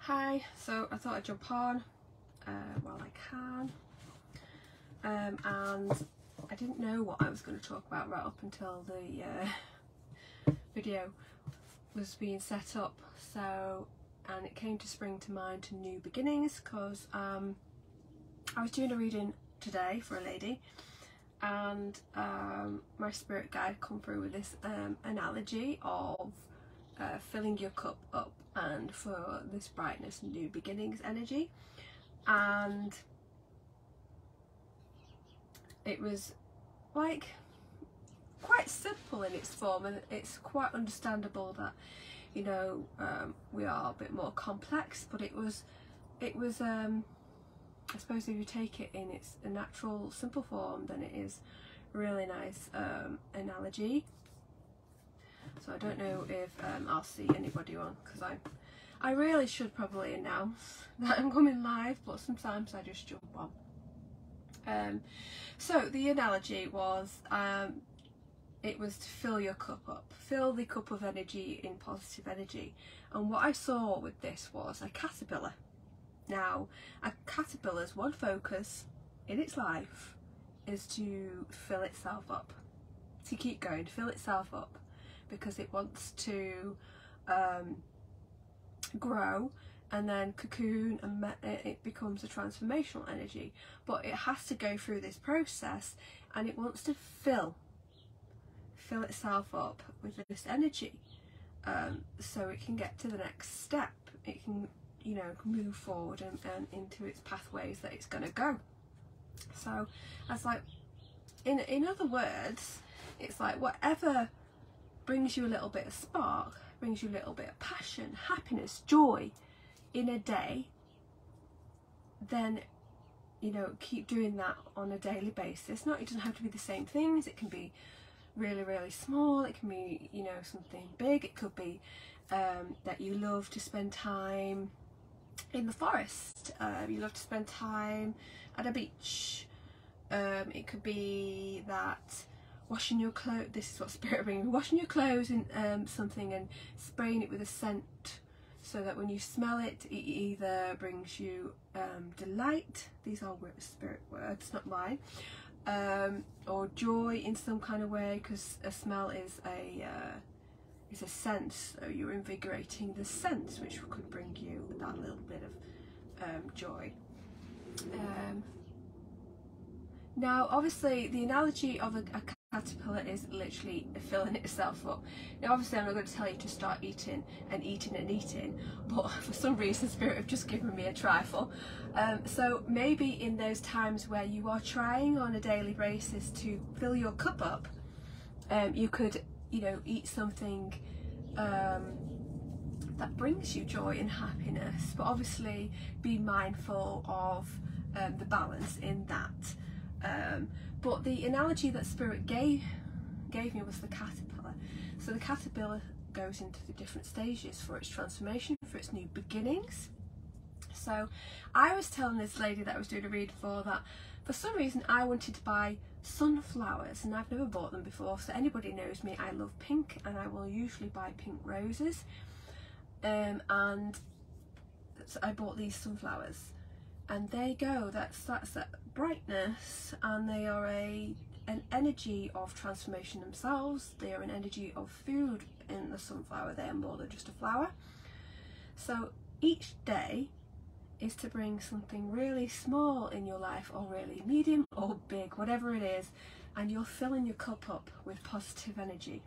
Hi, so I thought I'd jump on while I can, and I didn't know what I was going to talk about right up until the video was being set up, and it came to spring to mind to new beginnings, because I was doing a reading today for a lady, and my spirit guide come through with this analogy of filling your cup up and for this brightness and new beginnings energy. And it was like quite simple in its form, and it's quite understandable that, you know, we are a bit more complex, but it was I suppose if you take it in its natural simple form, then it is a really nice analogy. So I don't know if I'll see anybody on, because I really should probably announce that I'm coming live, but sometimes I just jump on. So the analogy was, it was to fill your cup up, fill the cup of energy in positive energy. And what I saw with this was a caterpillar. Now, a caterpillar's one focus in its life is to fill itself up, to keep going, to fill itself up, because it wants to grow and then cocoon, and it becomes a transformational energy. But it has to go through this process, and it wants to fill itself up with this energy, so it can get to the next step. It can, you know, move forward and into its pathways that it's going to go. So that's like, in other words, it's like whatever brings you a little bit of spark, brings you a little bit of passion, happiness, joy in a day, then, you know, keep doing that on a daily basis. It doesn't have to be the same things. It can be really, really small. It can be, you know, something big. It could be that you love to spend time in the forest. You love to spend time at a beach. It could be that washing your clothes, this is what spirit brings, washing your clothes in something and spraying it with a scent, so that when you smell it, it either brings you delight, these are spirit words, not mine, or joy in some kind of way, because a smell is a sense, so you're invigorating the sense, which could bring you that little bit of joy. Now obviously the analogy of a caterpillar is literally filling itself up. Now obviously I'm not going to tell you to start eating and eating and eating, but for some reason spirit have just given me a trifle. So maybe in those times where you are trying on a daily basis to fill your cup up, you could, you know, eat something that brings you joy and happiness, but obviously be mindful of the balance in that. But the analogy that spirit gave me was the caterpillar. So the caterpillar goes into the different stages for its transformation, for its new beginnings. So I was telling this lady that I was doing a read for that for some reason I wanted to buy sunflowers, and I've never bought them before. So anybody knows me, I love pink, and I will usually buy pink roses. And so I bought these sunflowers, and there you go, that's that brightness, and they are an energy of transformation themselves. They are an energy of food in the sunflower. They are more than just a flower. So each day is to bring something really small in your life, or really medium or big, whatever it is, and you're filling your cup up with positive energy.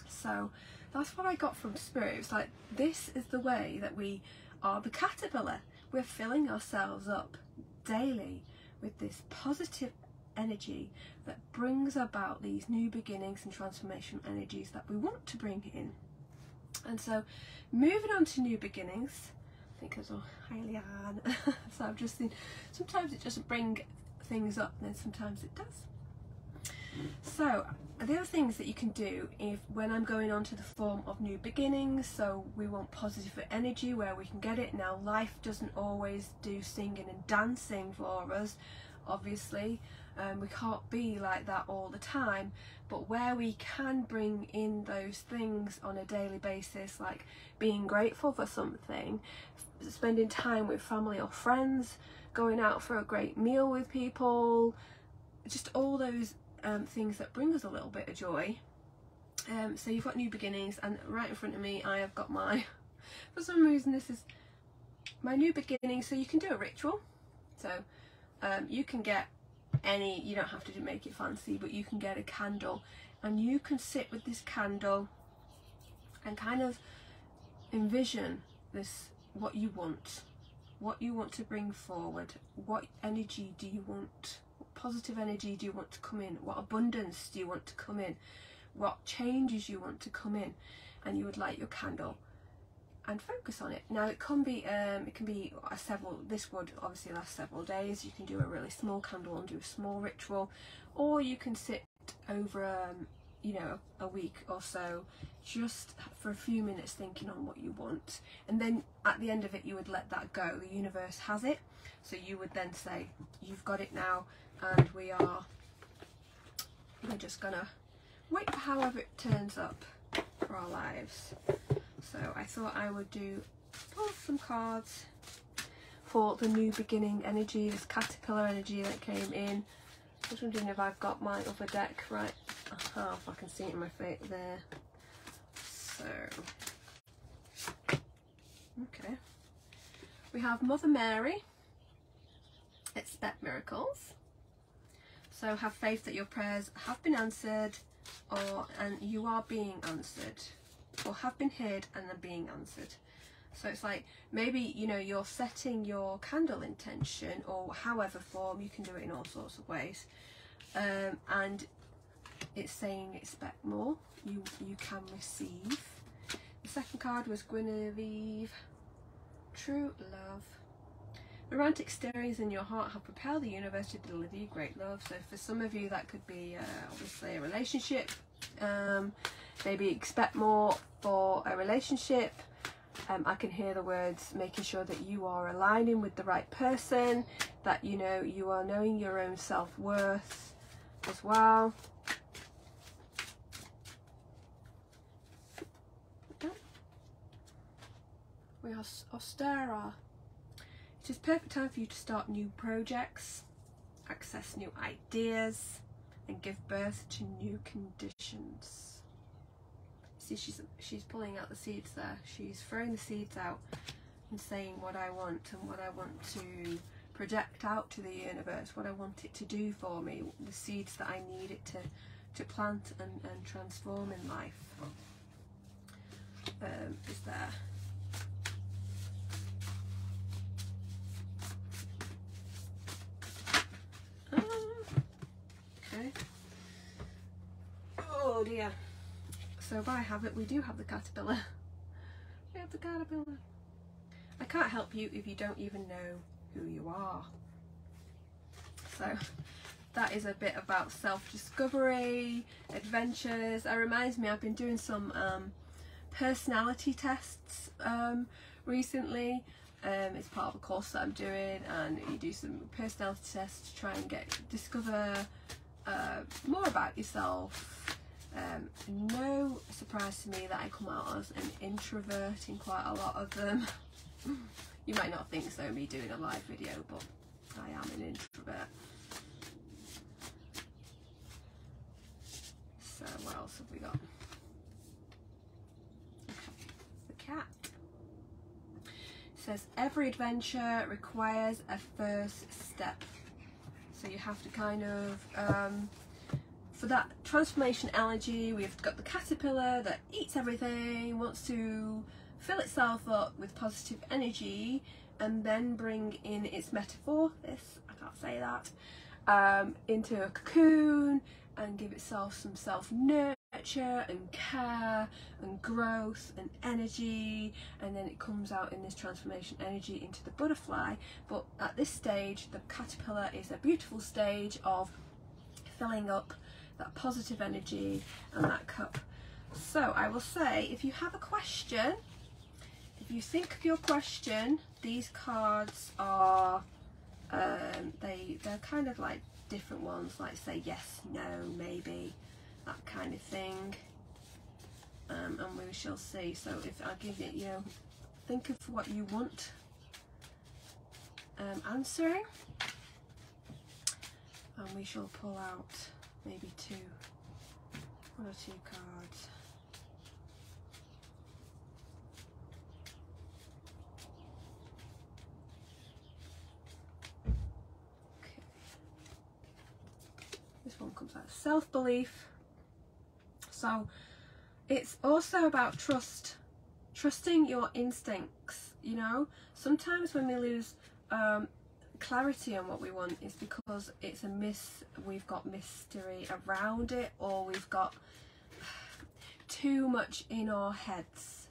So that's what I got from spirit. It's like, this is the way that we are the caterpillar. We're filling ourselves up daily with this positive energy that brings about these new beginnings and transformation energies that we want to bring in. And so moving on to new beginnings, I think as well, hi Leanne. So I've just seen, sometimes it doesn't bring things up, and then sometimes it does. So the other things that you can do when I'm going on to the form of new beginnings, so we want positive energy where we can get it. Now life doesn't always do singing and dancing for us, obviously. We can't be like that all the time, but where we can bring in those things on a daily basis, like being grateful for something, spending time with family or friends, going out for a great meal with people, just all those things that bring us a little bit of joy. So you've got new beginnings, and right in front of me I have got my, for some reason this is my new beginning. So you can do a ritual, so you can get any, you don't have to make it fancy, but you can get a candle and you can sit with this candle and kind of envision this, what you want to bring forward, what energy do you want, what positive energy do you want to come in, what abundance do you want to come in, what changes you want to come in, and you would light your candle and focus on it. Now it can be this would obviously last several days. You can do a really small candle and do a small ritual, or you can sit over you know, a week or so just for a few minutes thinking on what you want, and then at the end of it you would let that go. The universe has it, so you would then say you've got it now, and we're just gonna wait for however it turns up for our lives. So I thought I would pull some cards for the new beginning energy, this caterpillar energy that came in. I was wondering if I've got my other deck right. Aha, if I can see it in my face there. So, okay. We have Mother Mary. Expect miracles. So have faith that your prayers have been answered, and you are being answered, or have been heard and are being answered. So it's like, maybe, you know, you're setting your candle intention, or however form, you can do it in all sorts of ways, and it's saying expect more, you can receive. The second card was Guinevere, true love. Romantic stirrings in your heart have propelled the universe to deliver you great love. So for some of you that could be obviously a relationship, maybe expect more for a relationship. I can hear the words making sure that you are aligning with the right person, that you know you are knowing your own self-worth as well. We are Ostera. It is perfect time for you to start new projects, access new ideas, and give birth to new conditions. See, she's pulling out the seeds there. She's throwing the seeds out and saying what I want, and what I want to project out to the universe, what I want it to do for me, the seeds that I need it to plant and transform in life. Is there. Okay. Oh dear. So by habit we do have the caterpillar. We have the caterpillar. I can't help you if you don't even know who you are. So that is a bit about self-discovery, adventures. That reminds me, I've been doing some personality tests recently. It's part of a course that I'm doing, and you do some personality tests to try and discover more about yourself. No surprise to me that I come out as an introvert in quite a lot of them. You might not think so, me doing a live video, but I am an introvert. So what else have we got? Okay, the cat. It says every adventure requires a first step. So you have to kind of for that transformation energy, we've got the caterpillar that eats everything, wants to fill itself up with positive energy, and then bring in its metaphor, I can't say that, into a cocoon and give itself some self-nurture and care and growth and energy, and then it comes out in this transformation energy into the butterfly. But at this stage, the caterpillar is a beautiful stage of filling up that positive energy and that cup. So I will say, if you have a question, if you think of your question, these cards are they're kind of like different ones, like say yes, no, maybe, that kind of thing. And we shall see. So if I give it, you know, think of what you want answering, and we shall pull out maybe one or two cards. Okay. This one comes out self-belief. So it's also about trusting your instincts. You know, sometimes when we lose clarity on what we want, is because it's we've got mystery around it, or we've got too much in our heads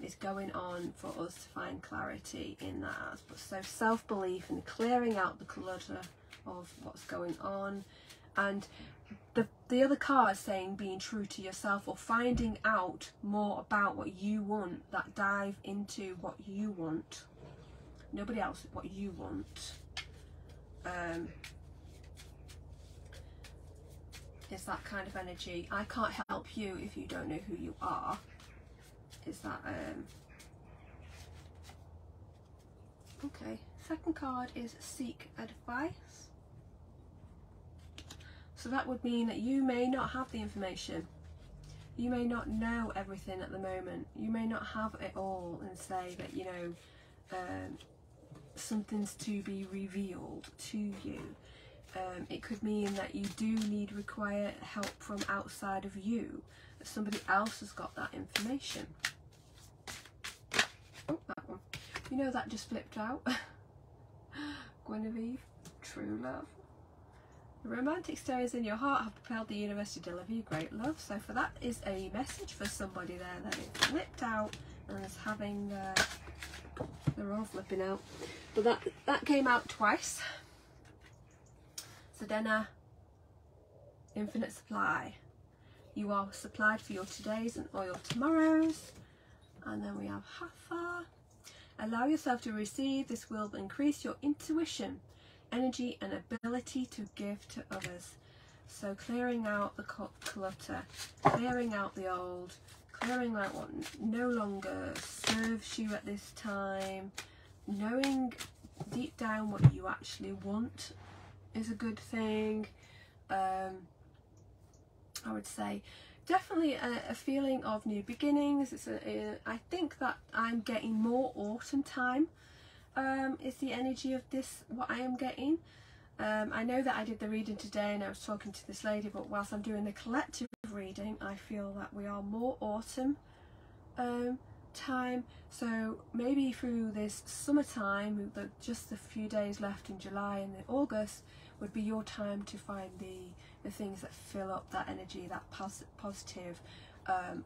is going on for us to find clarity in that aspect. So self-belief and clearing out the clutter of what's going on, and the other card saying being true to yourself, or finding out more about what you want, that dive into what you want, nobody else, what you want. Is that kind of energy. I can't help you if you don't know who you are. Is that okay. Second card is seek advice. So that would mean that you may not have the information. You may not know everything at the moment. You may not have it all, and say that, you know, something's to be revealed to you. It could mean that you do require help from outside of you, that somebody else has got that information. Oh, that one. You know, that just flipped out. Guinevere, true love. The romantic stories in your heart have propelled the universe to deliver you great love. So for that is a message for somebody there that it flipped out and is having they're all flipping out, but that came out twice. Sedena, infinite supply. You are supplied for your todays and all your tomorrows. And then we have Hathor. Allow yourself to receive. This will increase your intuition, energy and ability to give to others. So clearing out the clutter, clearing out the old, clearing out what no longer serves you at this time, knowing deep down what you actually want is a good thing. I would say definitely a feeling of new beginnings. I think that I'm getting more autumn time is the energy of this, what I am getting. I know that I did the reading today and I was talking to this lady, but whilst I'm doing the collective reading, I feel that we are more autumn time. So maybe through this summertime, just a few days left in July and August would be your time to find the things that fill up that energy, that positive,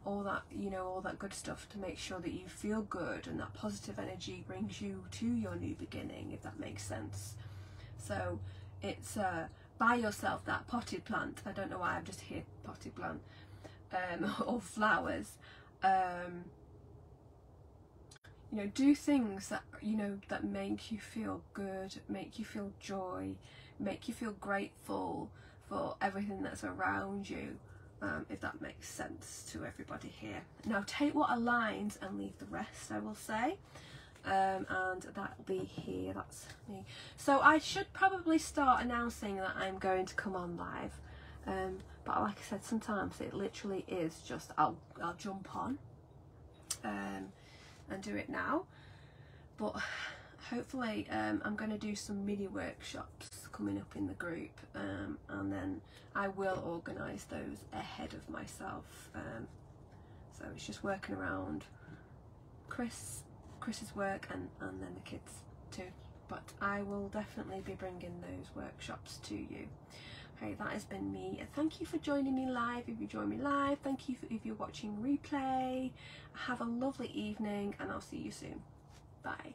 all that, you know, all that good stuff, to make sure that you feel good, and that positive energy brings you to your new beginning, if that makes sense. So it's buy yourself that potted plant. I don't know why I've just hit potted plant, or flowers. You know, do things that, you know, that make you feel good, make you feel joy, make you feel grateful for everything that's around you, if that makes sense to everybody here. Now take what aligns and leave the rest, I will say. And that'll be here, that's me. So I should probably start announcing that I'm going to come on live, but like I said, sometimes it literally is just I'll jump on and do it now. But hopefully I'm going to do some mini workshops coming up in the group, and then I will organise those ahead of myself. So it's just working around Chris's work and then the kids too. But I will definitely be bringing those workshops to you. Okay, that has been me. Thank you for joining me live. If you join me live, thank you if you're watching replay. Have a lovely evening, and I'll see you soon. Bye.